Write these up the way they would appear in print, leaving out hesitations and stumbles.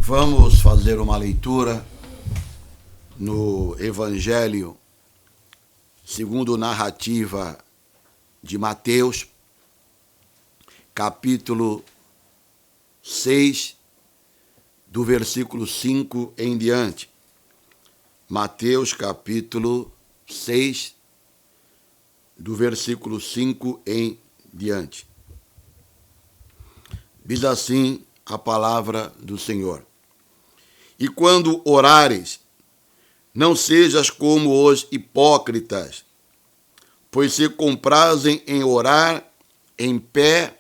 Vamos fazer uma leitura no Evangelho segundo narrativa de Mateus, capítulo 6, do versículo 5 em diante. Mateus, capítulo 6, do versículo 5 em diante. Diz assim a palavra do Senhor: E quando orares, não sejas como os hipócritas, pois se comprazem em orar em pé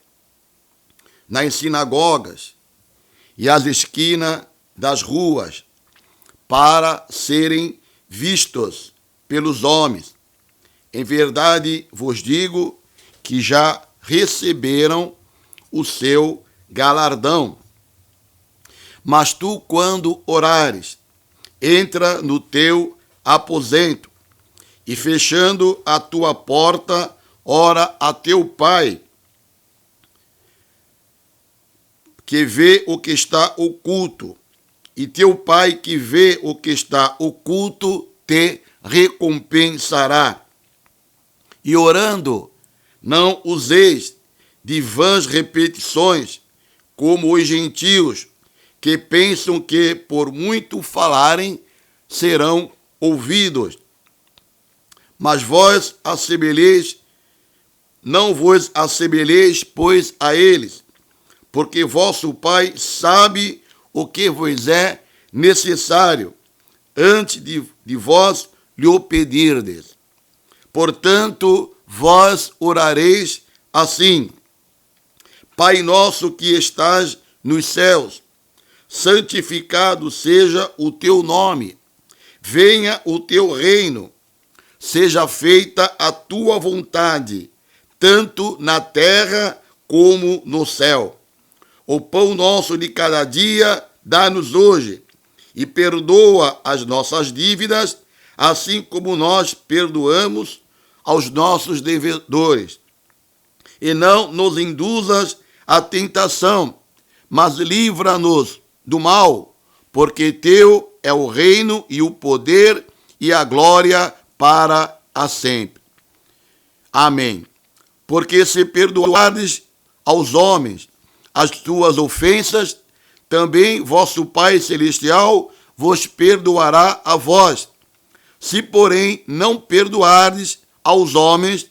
nas sinagogas e às esquinas das ruas, para serem vistos pelos homens. Em verdade vos digo que já receberam o seu galardão. Mas tu, quando orares, entra no teu aposento e, fechando a tua porta, ora a teu Pai, que vê o que está oculto, e teu Pai que vê o que está oculto te recompensará. E orando, não useis de vãs repetições, como os gentios, que pensam que por muito falarem serão ouvidos. Mas vós assemelheis, não vos assemelheis, pois, a eles, porque vosso Pai sabe o que vos é necessário, antes de vós lhe o pedirdes. Portanto, vós orareis assim: Pai nosso que estás nos céus, santificado seja o teu nome, venha o teu reino, seja feita a tua vontade, tanto na terra como no céu. O pão nosso de cada dia dá-nos hoje, e perdoa as nossas dívidas, assim como nós perdoamos aos nossos devedores. E não nos induzas à tentação, mas livra-nos do mal, porque teu é o reino e o poder e a glória para a sempre. Amém. Porque se perdoardes aos homens as tuas ofensas, também vosso Pai Celestial vos perdoará a vós. Se, porém, não perdoardes aos homens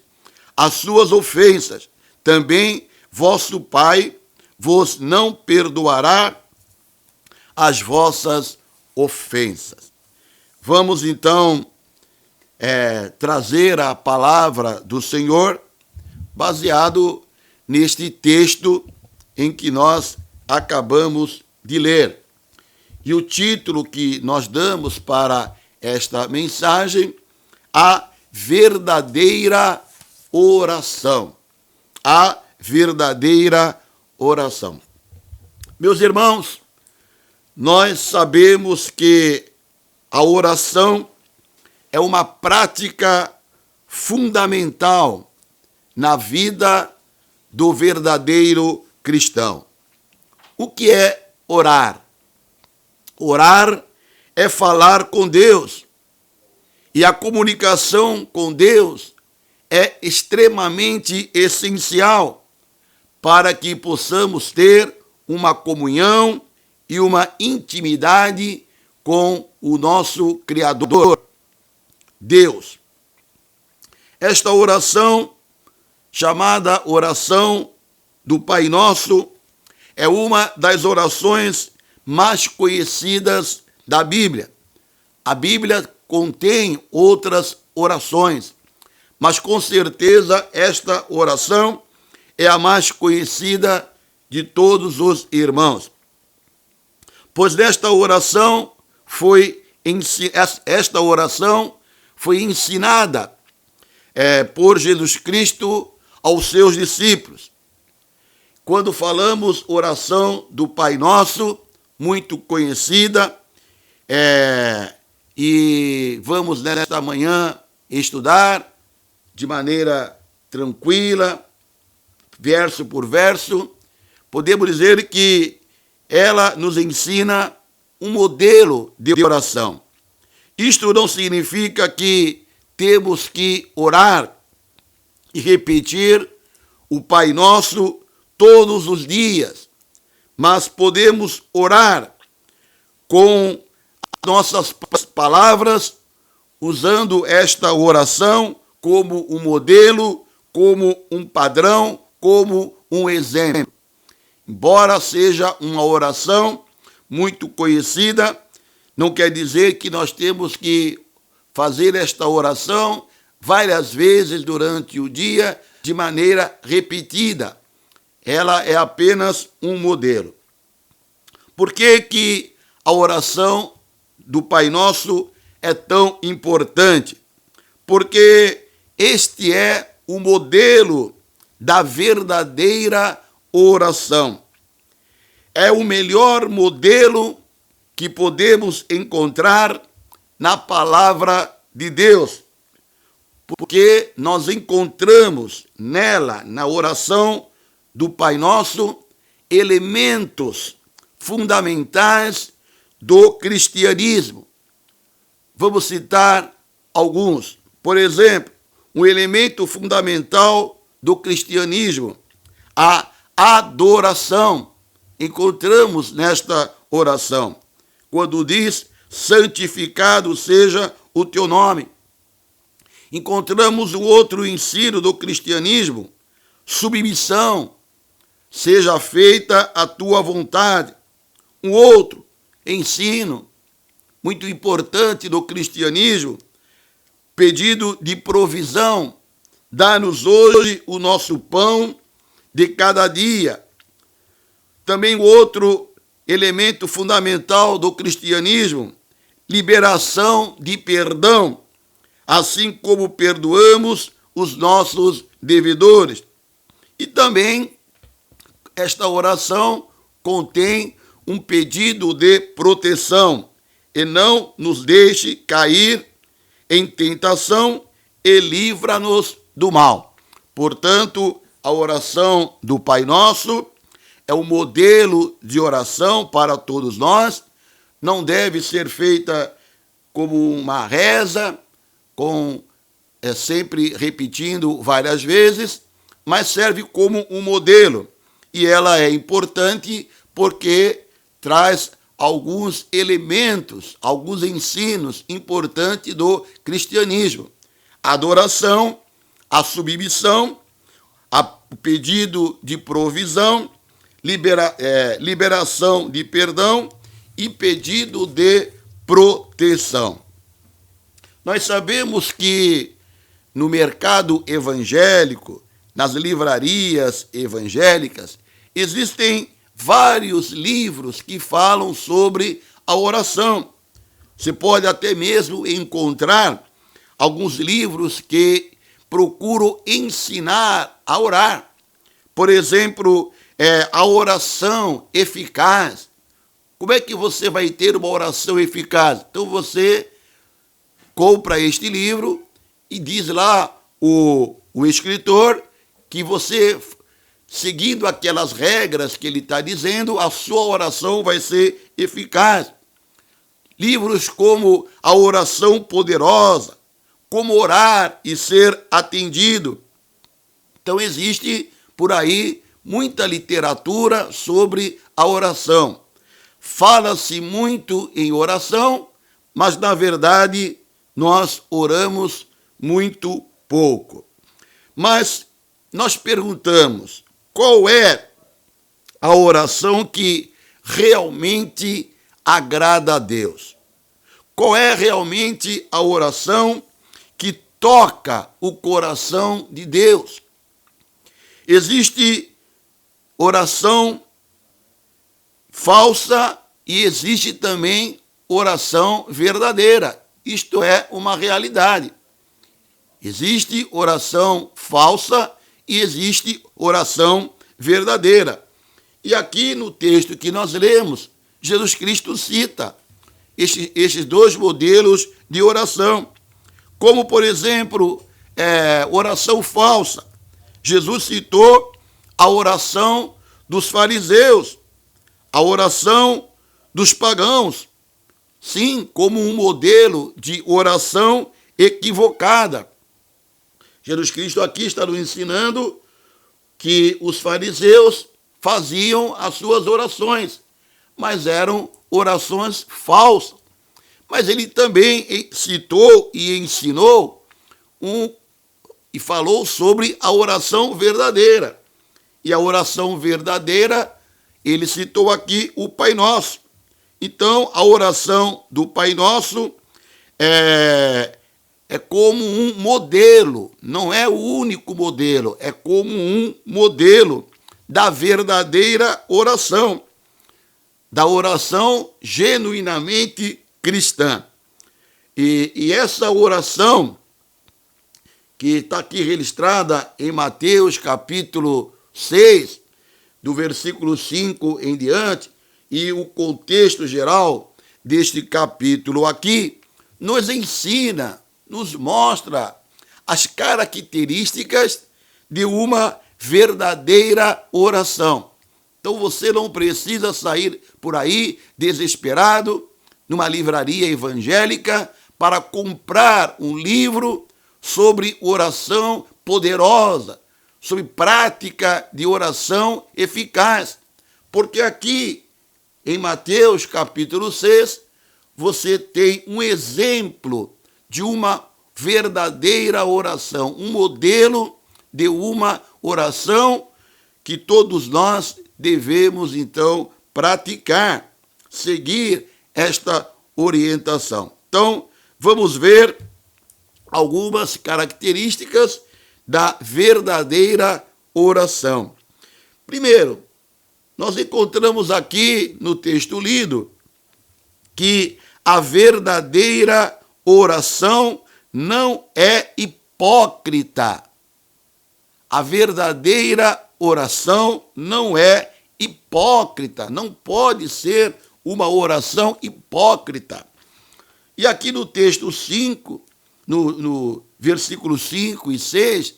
as suas ofensas, também vosso Pai vos não perdoará as vossas ofensas. Vamos, então, trazer a palavra do Senhor baseado neste texto em que nós acabamos de ler. E o título que nós damos para esta mensagem: a verdadeira oração. A verdadeira oração. Meus irmãos, nós sabemos que a oração é uma prática fundamental na vida do verdadeiro cristão. O que é orar? Orar é falar com Deus. E a comunicação com Deus é extremamente essencial para que possamos ter uma comunhão e uma intimidade com o nosso Criador, Deus. Esta oração, chamada oração do Pai Nosso, é uma das orações mais conhecidas da Bíblia. A Bíblia contém outras orações, mas com certeza esta oração é a mais conhecida de todos os irmãos. Pois esta oração foi ensinada por Jesus Cristo aos seus discípulos. Quando falamos oração do Pai Nosso, muito conhecida, e vamos nesta manhã estudar de maneira tranquila, verso por verso, podemos dizer que ela nos ensina um modelo de oração. Isto não significa que temos que orar e repetir o Pai Nosso todos os dias, mas podemos orar com nossas palavras, usando esta oração como um modelo, como um padrão, como um exemplo. Embora seja uma oração muito conhecida, não quer dizer que nós temos que fazer esta oração várias vezes durante o dia, de maneira repetida. Ela é apenas um modelo. Por que a oração do Pai Nosso é tão importante? Porque este é o modelo da verdadeira oração. É o melhor modelo que podemos encontrar na palavra de Deus, porque nós encontramos nela, na oração do Pai Nosso, elementos fundamentais do cristianismo. Vamos citar alguns. Por exemplo, um elemento fundamental do cristianismo, a adoração. Encontramos nesta oração, quando diz, santificado seja o teu nome. Encontramos o outro ensino do cristianismo, submissão, seja feita a tua vontade. Um outro ensino muito importante do cristianismo, pedido de provisão, dá-nos hoje o nosso pão de cada dia. Também o outro elemento fundamental do cristianismo, liberação de perdão, assim como perdoamos os nossos devedores. E também esta oração contém um pedido de proteção, e não nos deixe cair em tentação e livra-nos do mal. Portanto, a oração do Pai Nosso é um modelo de oração para todos nós, não deve ser feita como uma reza, sempre repetindo várias vezes, mas serve como um modelo. E ela é importante porque traz alguns elementos, alguns ensinos importantes do cristianismo. A adoração, a submissão, o pedido de provisão, liberação de perdão e pedido de proteção. Nós sabemos que no mercado evangélico, nas livrarias evangélicas, existem vários livros que falam sobre a oração. Você pode até mesmo encontrar alguns livros que procuram ensinar a orar. Por exemplo, a oração eficaz. Como é que você vai ter uma oração eficaz? Então você compra este livro e diz lá o escritor que você, seguindo aquelas regras que ele está dizendo, a sua oração vai ser eficaz. Livros como A Oração Poderosa, Como Orar e Ser Atendido. Então existe por aí muita literatura sobre a oração. Fala-se muito em oração, mas na verdade nós oramos muito pouco. Mas nós perguntamos, qual é a oração que realmente agrada a Deus? Qual é realmente a oração que toca o coração de Deus? Existe oração falsa e existe também oração verdadeira. Isto é uma realidade. Existe oração falsa e existe oração verdadeira. E aqui no texto que nós lemos, Jesus Cristo cita estes dois modelos de oração. Como, por exemplo, oração falsa. Jesus citou a oração dos fariseus, a oração dos pagãos, sim, como um modelo de oração equivocada. Jesus Cristo aqui está nos ensinando que os fariseus faziam as suas orações, mas eram orações falsas. Mas ele também citou e ensinou e falou sobre a oração verdadeira. E a oração verdadeira, ele citou aqui o Pai Nosso. Então, a oração do Pai Nosso é como um modelo, não é o único modelo, é como um modelo da verdadeira oração, da oração genuinamente cristã. E essa oração, que está aqui registrada em Mateus capítulo 6, do versículo 5 em diante, e o contexto geral deste capítulo aqui, nos ensina, nos mostra as características de uma verdadeira oração. Então você não precisa sair por aí desesperado numa livraria evangélica para comprar um livro sobre oração poderosa, sobre prática de oração eficaz. Porque aqui, em Mateus capítulo 6, você tem um exemplo de uma verdadeira oração, um modelo de uma oração que todos nós devemos, então, praticar, seguir esta orientação. Então, vamos ver algumas características da verdadeira oração. Primeiro, nós encontramos aqui no texto lido que a verdadeira oração não é hipócrita. A verdadeira oração não é hipócrita, não pode ser uma oração hipócrita. E aqui no texto 5, no versículo 5 e 6,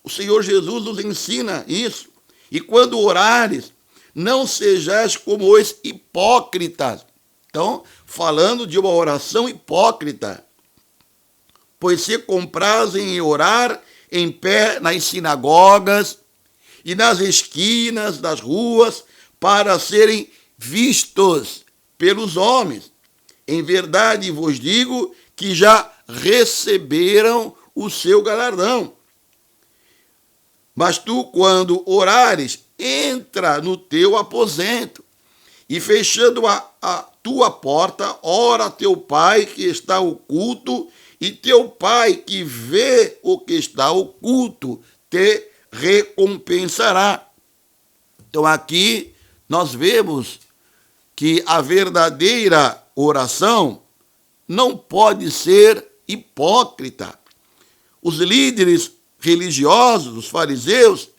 o Senhor Jesus nos ensina isso. E quando orares, não sejais como os hipócritas. Então, falando de uma oração hipócrita. Pois se comprazem em orar em pé nas sinagogas e nas esquinas das ruas para serem vistos pelos homens. Em verdade vos digo que já receberam o seu galardão. Mas tu, quando orares, entra no teu aposento e fechando a tua porta, ora a teu pai que está oculto, e teu pai que vê o que está oculto te recompensará. Então aqui nós vemos que a verdadeira oração não pode ser hipócrita. Os líderes religiosos, os fariseus,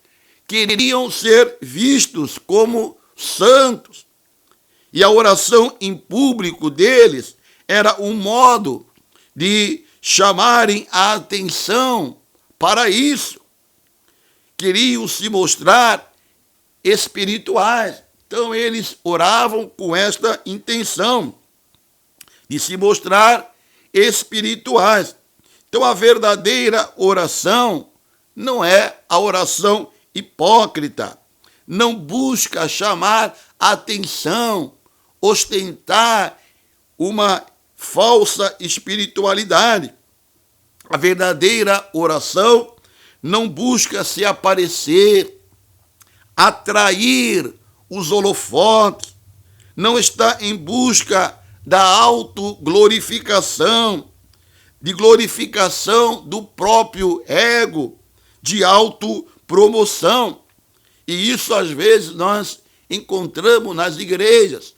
queriam ser vistos como santos. E a oração em público deles era um modo de chamarem a atenção para isso. Queriam se mostrar espirituais. Então eles oravam com esta intenção de se mostrar espirituais. Então a verdadeira oração não é a oração hipócrita. Não busca chamar atenção, ostentar uma falsa espiritualidade. A verdadeira oração não busca se aparecer, atrair os holofotes, não está em busca da autoglorificação, de glorificação do próprio ego, de autopromoção. E isso, às vezes, nós encontramos nas igrejas.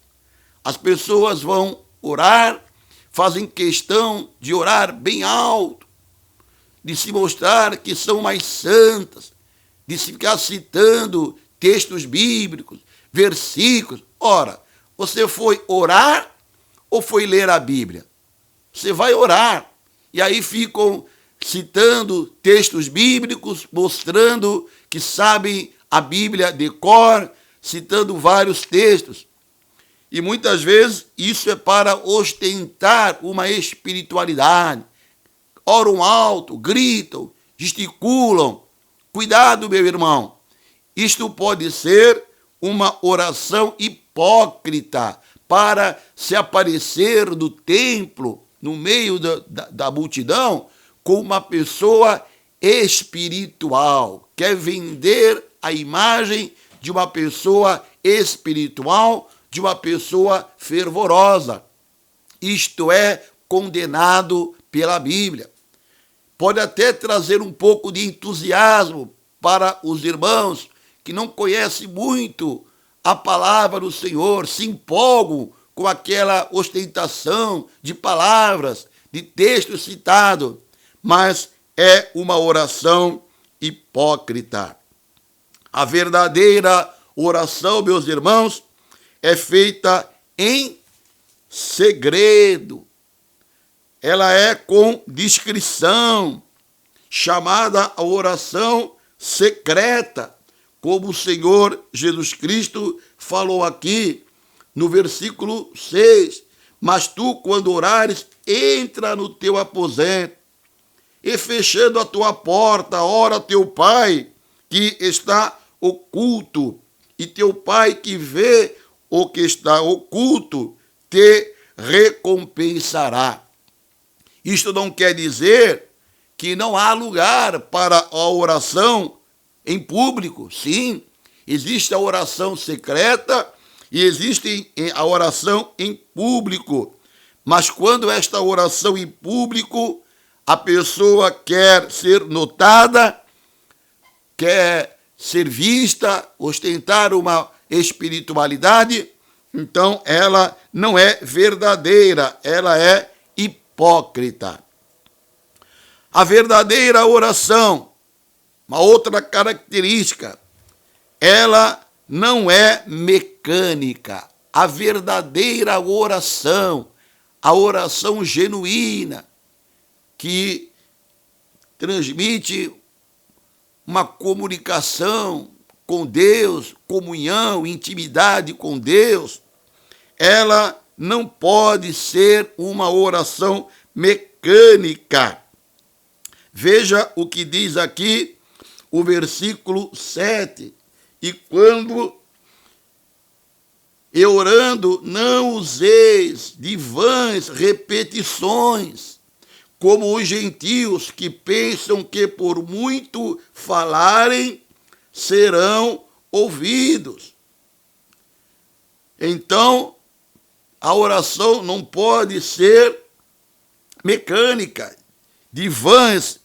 As pessoas vão orar, fazem questão de orar bem alto, de se mostrar que são mais santas, de se ficar citando textos bíblicos, versículos. Ora, você foi orar ou foi ler a Bíblia? Você vai orar. E aí ficam citando textos bíblicos, mostrando que sabem a Bíblia de cor, citando vários textos. E muitas vezes isso é para ostentar uma espiritualidade. Oram alto, gritam, gesticulam. Cuidado, meu irmão. Isto pode ser uma oração hipócrita para se aparecer no templo, no meio da multidão, com uma pessoa espiritual. Quer vender a imagem de uma pessoa espiritual, de uma pessoa fervorosa. Isto é condenado pela Bíblia. Pode até trazer um pouco de entusiasmo para os irmãos que não conhecem muito a palavra do Senhor, se empolgam com aquela ostentação de palavras, de texto citado, mas é uma oração hipócrita. A verdadeira oração, meus irmãos, é feita em segredo. Ela é com discrição, chamada a oração secreta, como o Senhor Jesus Cristo falou aqui no versículo 6. Mas tu, quando orares, entra no teu aposento, e fechando a tua porta, ora teu Pai, que está oculto, e teu Pai que vê o que está oculto, te recompensará. Isto não quer dizer que não há lugar para a oração em público. Sim, existe a oração secreta e existe a oração em público. Mas quando esta oração em público, a pessoa quer ser notada, quer ser vista, ostentar uma espiritualidade, então ela não é verdadeira, ela é hipócrita. A verdadeira oração, uma outra característica, ela não é mecânica. A verdadeira oração, a oração genuína, que transmite uma comunicação com Deus, comunhão, intimidade com Deus, ela não pode ser uma oração mecânica. Veja o que diz aqui o versículo 7. E quando e orando, não useis de vãs repetições, como os gentios que pensam que por muito falarem serão ouvidos. Então, a oração não pode ser mecânica, de vãs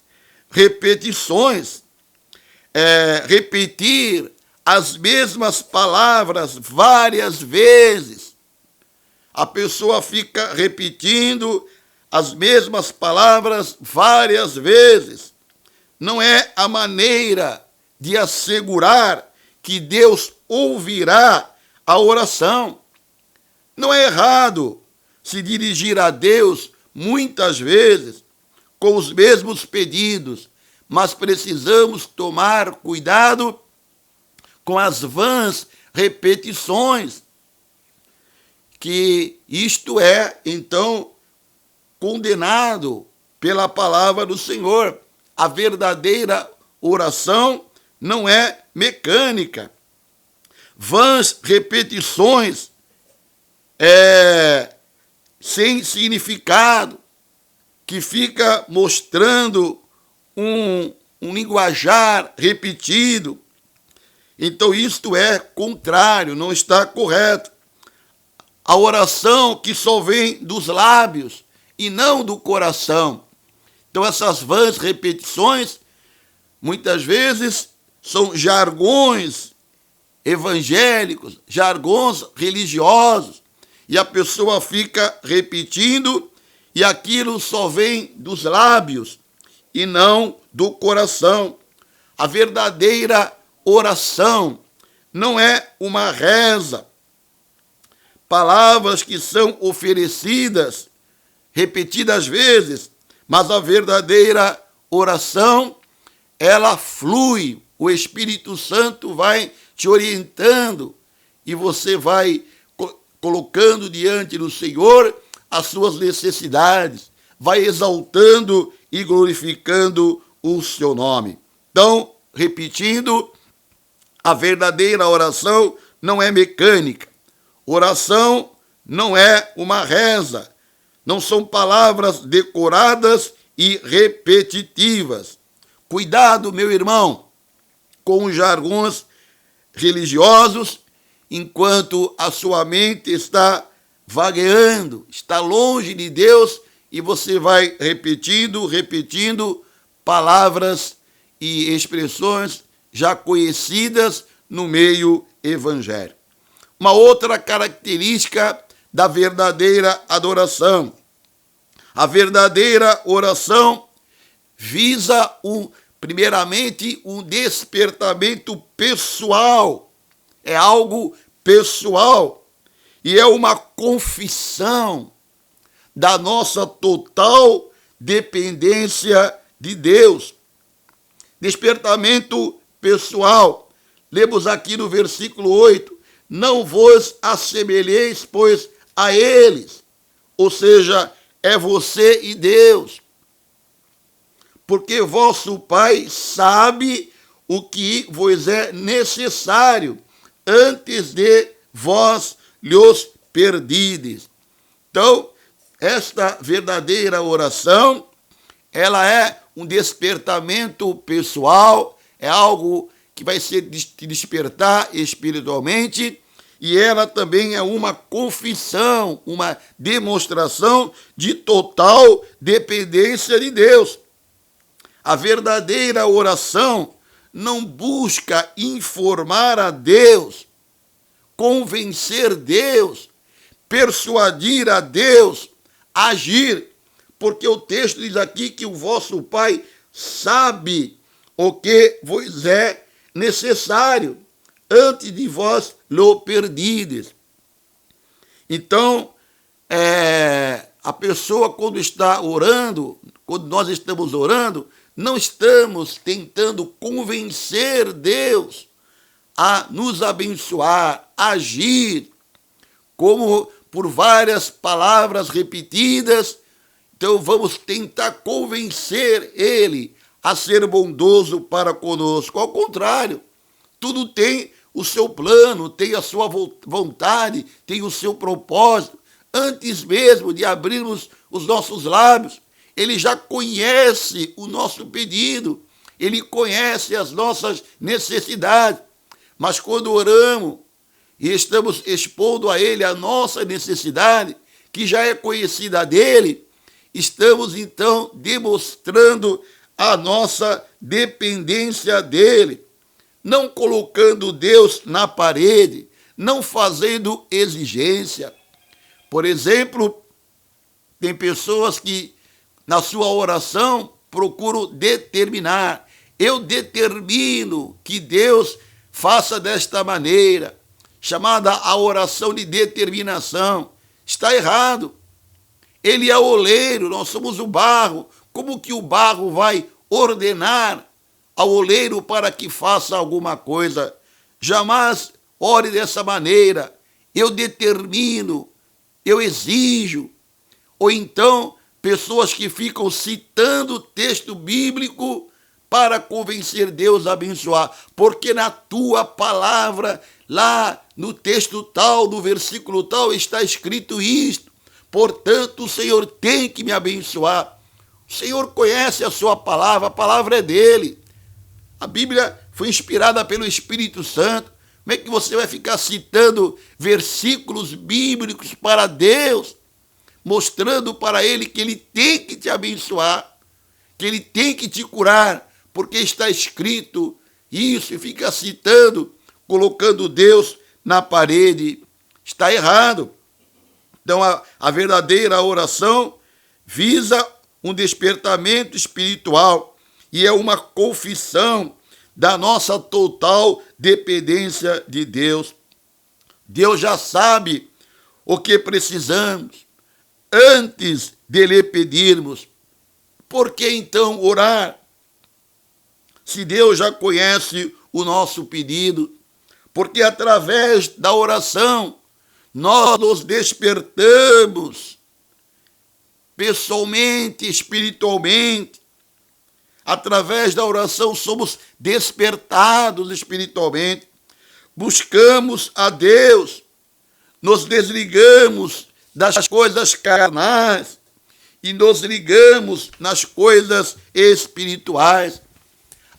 repetições, repetir as mesmas palavras várias vezes. A pessoa fica repetindo as mesmas palavras várias vezes. Não é a maneira de assegurar que Deus ouvirá a oração. Não é errado se dirigir a Deus muitas vezes com os mesmos pedidos, mas precisamos tomar cuidado com as vãs repetições, que isto é, então, condenado pela palavra do Senhor. A verdadeira oração não é mecânica. Vãs repetições sem significado, que fica mostrando um linguajar repetido. Então isto é contrário, não está correto. A oração que só vem dos lábios e não do coração. Então essas vãs repetições, muitas vezes, são jargões evangélicos, jargões religiosos, e a pessoa fica repetindo, e aquilo só vem dos lábios e não do coração. A verdadeira oração não é uma reza, palavras que são oferecidas repetidas vezes, mas a verdadeira oração, ela flui, o Espírito Santo vai te orientando e você vai colocando diante do Senhor as suas necessidades, vai exaltando e glorificando o seu nome. Então, repetindo, a verdadeira oração não é mecânica. Oração não é uma reza. Não são palavras decoradas e repetitivas. Cuidado, meu irmão, com os jargões religiosos, enquanto a sua mente está vagueando, está longe de Deus, e você vai repetindo palavras e expressões já conhecidas no meio evangélico. Uma outra característica da verdadeira adoração. A verdadeira oração visa, primeiramente, um despertamento pessoal. É algo pessoal e é uma confissão da nossa total dependência de Deus. Despertamento pessoal. Lemos aqui no versículo 8, não vos assemelheis, pois, a eles. Ou seja, é você e Deus. Porque vosso Pai sabe o que vos é necessário antes de vós lhos perdides. Então, esta verdadeira oração, ela é um despertamento pessoal, é algo que vai te despertar espiritualmente, e ela também é uma confissão, uma demonstração de total dependência de Deus. A verdadeira oração não busca informar a Deus, convencer Deus, persuadir a Deus, agir, porque o texto diz aqui que o vosso Pai sabe o que vos é necessário antes de vós lo perdides. Então, a pessoa quando está orando, quando nós estamos orando, não estamos tentando convencer Deus a nos abençoar, a agir, como por várias palavras repetidas. Então vamos tentar convencer Ele a ser bondoso para conosco. Ao contrário, tudo tem o seu plano, tem a sua vontade, tem o seu propósito. Antes mesmo de abrirmos os nossos lábios, Ele já conhece o nosso pedido, Ele conhece as nossas necessidades. Mas quando oramos e estamos expondo a Ele a nossa necessidade, que já é conhecida dEle, estamos então demonstrando a nossa dependência dEle, não colocando Deus na parede, não fazendo exigência. Por exemplo, tem pessoas que na sua oração procuram determinar. Eu determino que Deus faça desta maneira, chamada a oração de determinação. Está errado. Ele é o oleiro, nós somos o barro. Como que o barro vai ordenar ao oleiro para que faça alguma coisa? Jamais ore dessa maneira. Eu determino, eu exijo. Ou então, pessoas que ficam citando o texto bíblico para convencer Deus a abençoar. Porque na tua palavra, lá no texto tal, no versículo tal, está escrito isto. Portanto, o Senhor tem que me abençoar. O Senhor conhece a sua palavra, a palavra é dele. A Bíblia foi inspirada pelo Espírito Santo. Como é que você vai ficar citando versículos bíblicos para Deus, mostrando para Ele que Ele tem que te abençoar, que Ele tem que te curar, porque está escrito isso, e fica citando, colocando Deus na parede? Está errado. Então, a verdadeira oração visa um despertamento espiritual e é uma confissão da nossa total dependência de Deus. Deus já sabe o que precisamos antes de lhe pedirmos. Por que então orar? Se Deus já conhece o nosso pedido, porque através da oração nós nos despertamos pessoalmente, espiritualmente. Através da oração somos despertados espiritualmente. Buscamos a Deus, nos desligamos das coisas carnais e nos ligamos nas coisas espirituais.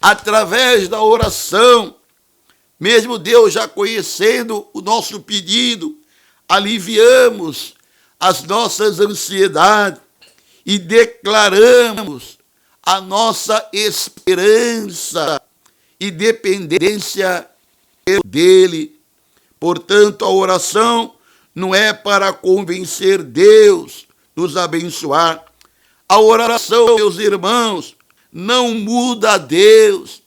Através da oração, mesmo Deus já conhecendo o nosso pedido, aliviamos as nossas ansiedades e declaramos a nossa esperança e dependência dele. Portanto, a oração não é para convencer Deus nos abençoar. A oração, meus irmãos, não muda a Deus.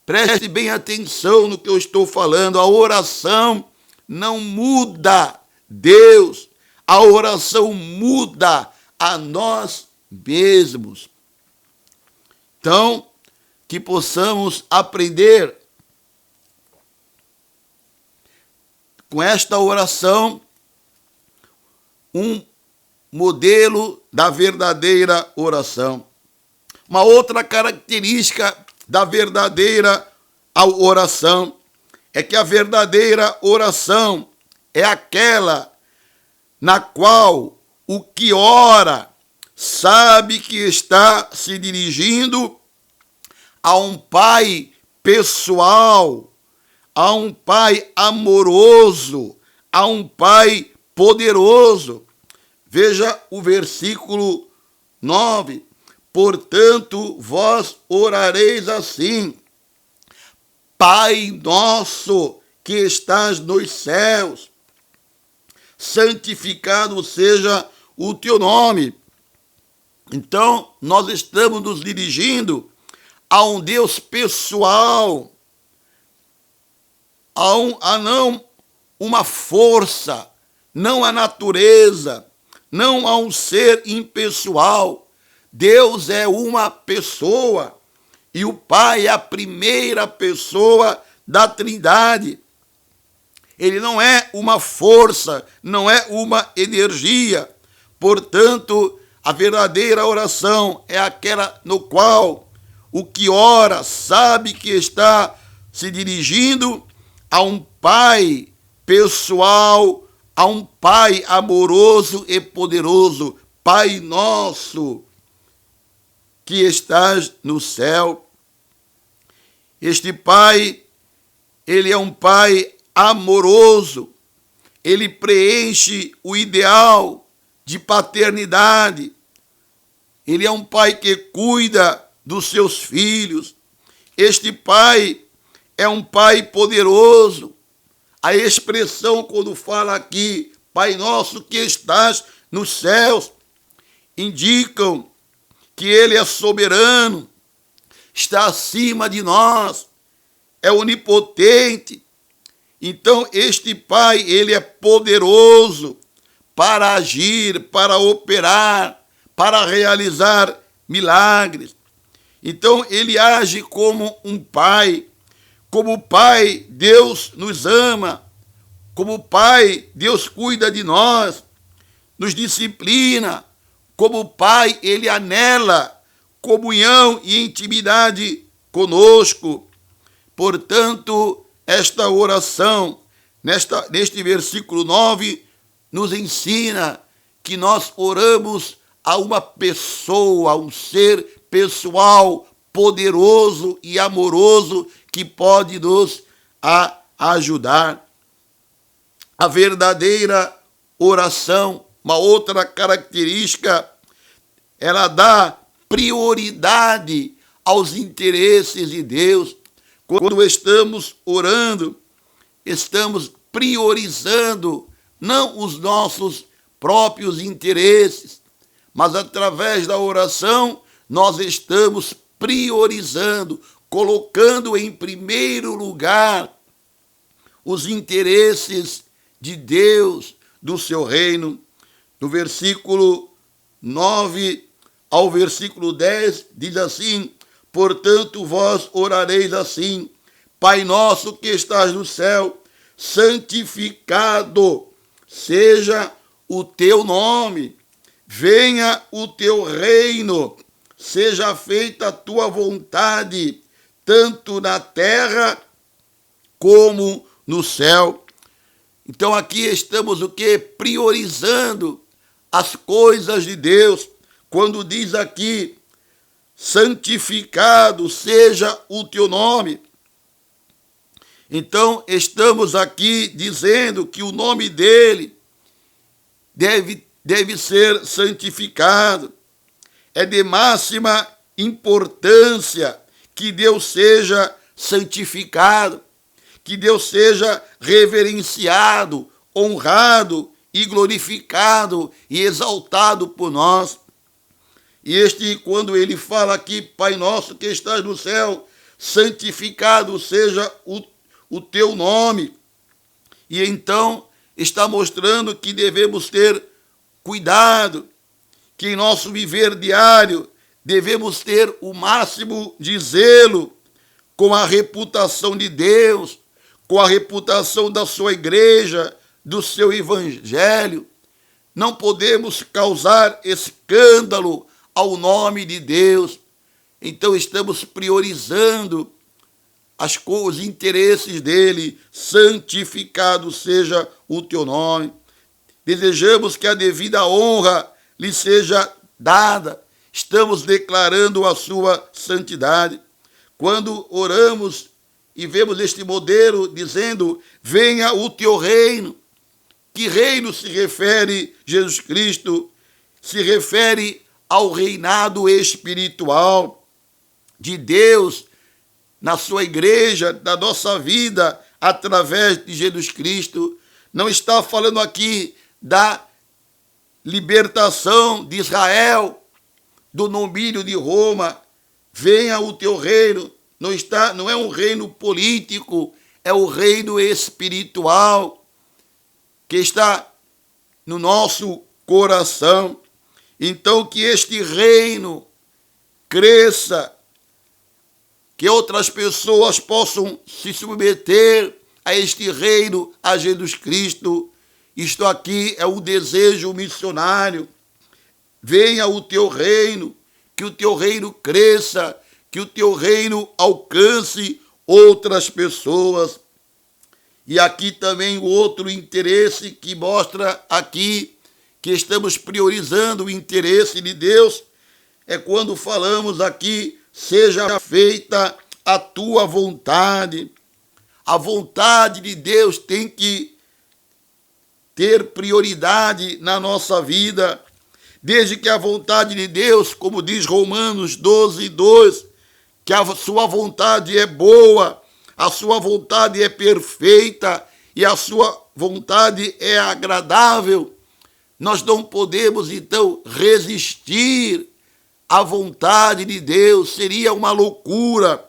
Preste bem atenção no que eu estou falando. A oração não muda Deus. A oração muda a nós mesmos. Então, que possamos aprender com esta oração um modelo da verdadeira oração. Uma outra característica da verdadeira oração é que a verdadeira oração é aquela na qual o que ora sabe que está se dirigindo a um Pai pessoal, a um Pai amoroso, a um Pai poderoso. Veja o versículo 9. Portanto, vós orareis assim: Pai nosso que estás nos céus, santificado seja o teu nome. Então, nós estamos nos dirigindo a um Deus pessoal, a não uma força, não a natureza, não a um ser impessoal. Deus é uma pessoa e o Pai é a primeira pessoa da Trindade. Ele não é uma força, não é uma energia. Portanto, a verdadeira oração é aquela no qual o que ora sabe que está se dirigindo a um Pai pessoal, a um Pai amoroso e poderoso. Pai nosso que estás no céu. Este Pai, ele é um Pai amoroso. Ele preenche o ideal de paternidade. Ele é um Pai que cuida dos seus filhos. Este Pai é um Pai poderoso. A expressão quando fala aqui, Pai nosso que estás nos céus, indicam que ele é soberano, está acima de nós, é onipotente. Então este Pai, ele é poderoso para agir, para operar, para realizar milagres. Então ele age como um Pai. Como Pai, Deus nos ama. Como Pai, Deus cuida de nós, nos disciplina. Como Pai, ele anela comunhão e intimidade conosco. Portanto, esta oração, neste versículo 9, nos ensina que nós oramos a uma pessoa, a um ser pessoal, poderoso e amoroso que pode nos ajudar. A verdadeira oração, uma outra característica, ela dá prioridade aos interesses de Deus. Quando estamos orando, estamos priorizando não os nossos próprios interesses, mas através da oração nós estamos priorizando, colocando em primeiro lugar os interesses de Deus, do seu reino. No versículo 9 ao versículo 10 diz assim: portanto vós orareis assim: Pai nosso que estás no céu, santificado seja o teu nome, venha o teu reino, seja feita a tua vontade, tanto na terra como no céu. Então aqui estamos o quê? Priorizando as coisas de Deus. Quando diz aqui, santificado seja o teu nome. Então estamos aqui dizendo que o nome dele deve ser santificado. É de máxima importância que Deus seja santificado, que Deus seja reverenciado, honrado e glorificado e exaltado por nós. E quando ele fala aqui, Pai nosso que estás no céu, santificado seja o teu nome. E então está mostrando que devemos ter cuidado, que em nosso viver diário devemos ter o máximo de zelo com a reputação de Deus, com a reputação da sua igreja, do seu evangelho. Não podemos causar escândalo ao nome de Deus. Então estamos priorizando os interesses dele. Santificado seja o teu nome. Desejamos que a devida honra lhe seja dada. Estamos declarando a sua santidade. Quando oramos e vemos este modelo dizendo, venha o teu reino. Que reino se refere Jesus Cristo? Se refere ao reinado espiritual de Deus na sua igreja, na nossa vida, através de Jesus Cristo. Não está falando aqui da libertação de Israel, do domínio de Roma. Venha o teu reino. Não é um reino político, é o reino espiritual que está no nosso coração. Então, que este reino cresça, que outras pessoas possam se submeter a este reino, a Jesus Cristo. Isto aqui é um desejo missionário. Venha o teu reino, que o teu reino cresça, que o teu reino alcance outras pessoas. E aqui também o outro interesse que mostra aqui que estamos priorizando o interesse de Deus é quando falamos aqui, seja feita a tua vontade. A vontade de Deus tem que ter prioridade na nossa vida, desde que a vontade de Deus, como diz Romanos 12:2, que a sua vontade é boa, a sua vontade é perfeita e a sua vontade é agradável. Nós não podemos, então, resistir à vontade de Deus, seria uma loucura.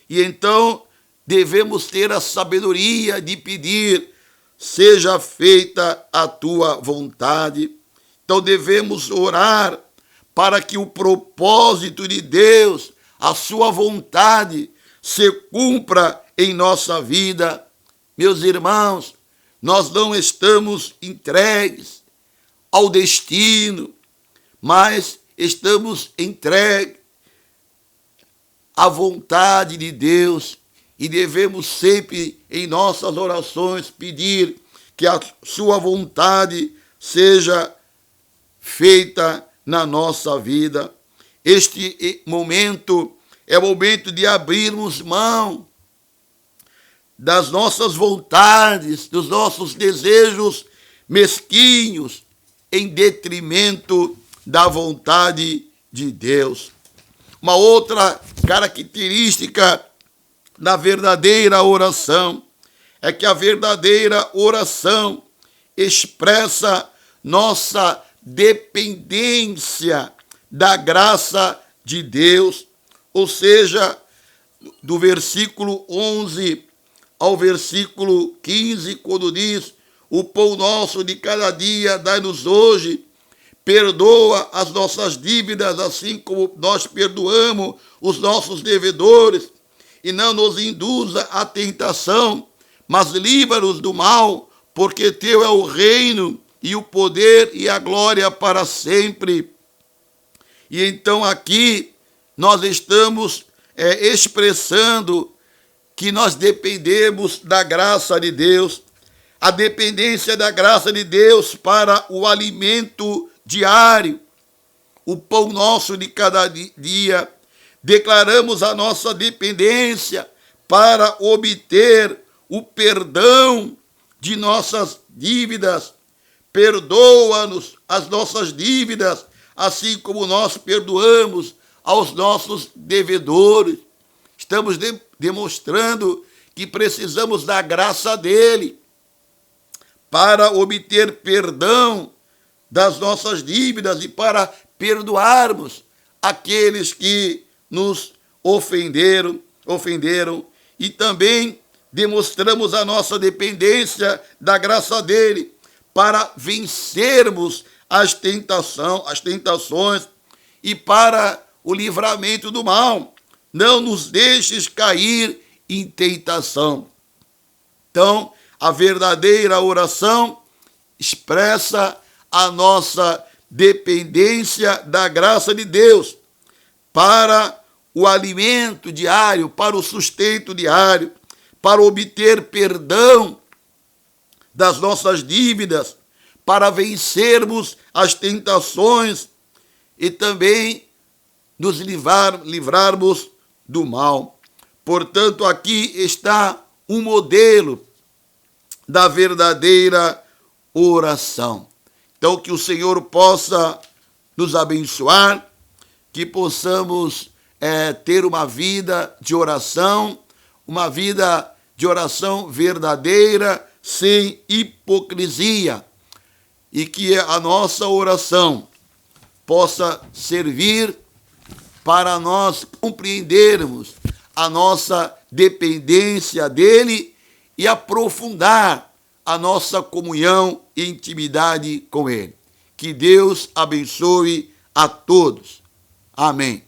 E então, devemos ter a sabedoria de pedir, seja feita a tua vontade. Então, devemos orar para que o propósito de Deus, a sua vontade, se cumpra em nossa vida. Meus irmãos, nós não estamos entregues ao destino, mas estamos entregues à vontade de Deus e devemos sempre, em nossas orações, pedir que a sua vontade seja feita na nossa vida. Este momento é o momento de abrirmos mão das nossas vontades, dos nossos desejos mesquinhos, em detrimento da vontade de Deus. Uma outra característica da verdadeira oração é que a verdadeira oração expressa nossa dependência da graça de Deus, ou seja, do versículo 11 ao versículo 15, quando diz, o pão nosso de cada dia dai-nos hoje, perdoa as nossas dívidas, assim como nós perdoamos os nossos devedores, e não nos induza à tentação, mas livra-nos do mal, porque teu é o reino e o poder e a glória para sempre. E então aqui nós estamos expressando que nós dependemos da graça de Deus, a dependência da graça de Deus para o alimento diário, o pão nosso de cada dia. Declaramos a nossa dependência para obter o perdão de nossas dívidas. Perdoa-nos as nossas dívidas, assim como nós perdoamos aos nossos devedores. Estamos demonstrando que precisamos da graça dele para obter perdão das nossas dívidas e para perdoarmos aqueles que nos ofenderam, e também demonstramos a nossa dependência da graça dele para vencermos as tentações e para o livramento do mal. Não nos deixes cair em tentação. Então, a verdadeira oração expressa a nossa dependência da graça de Deus para o alimento diário, para o sustento diário, para obter perdão das nossas dívidas, para vencermos as tentações e também nos livrarmos do mal. Portanto, aqui está um modelo da verdadeira oração. Então, que o Senhor possa nos abençoar, que possamos ter uma vida de oração, uma vida de oração verdadeira, sem hipocrisia, e que a nossa oração possa servir para nós compreendermos a nossa dependência dele e aprofundar a nossa comunhão e intimidade com ele. Que Deus abençoe a todos. Amém.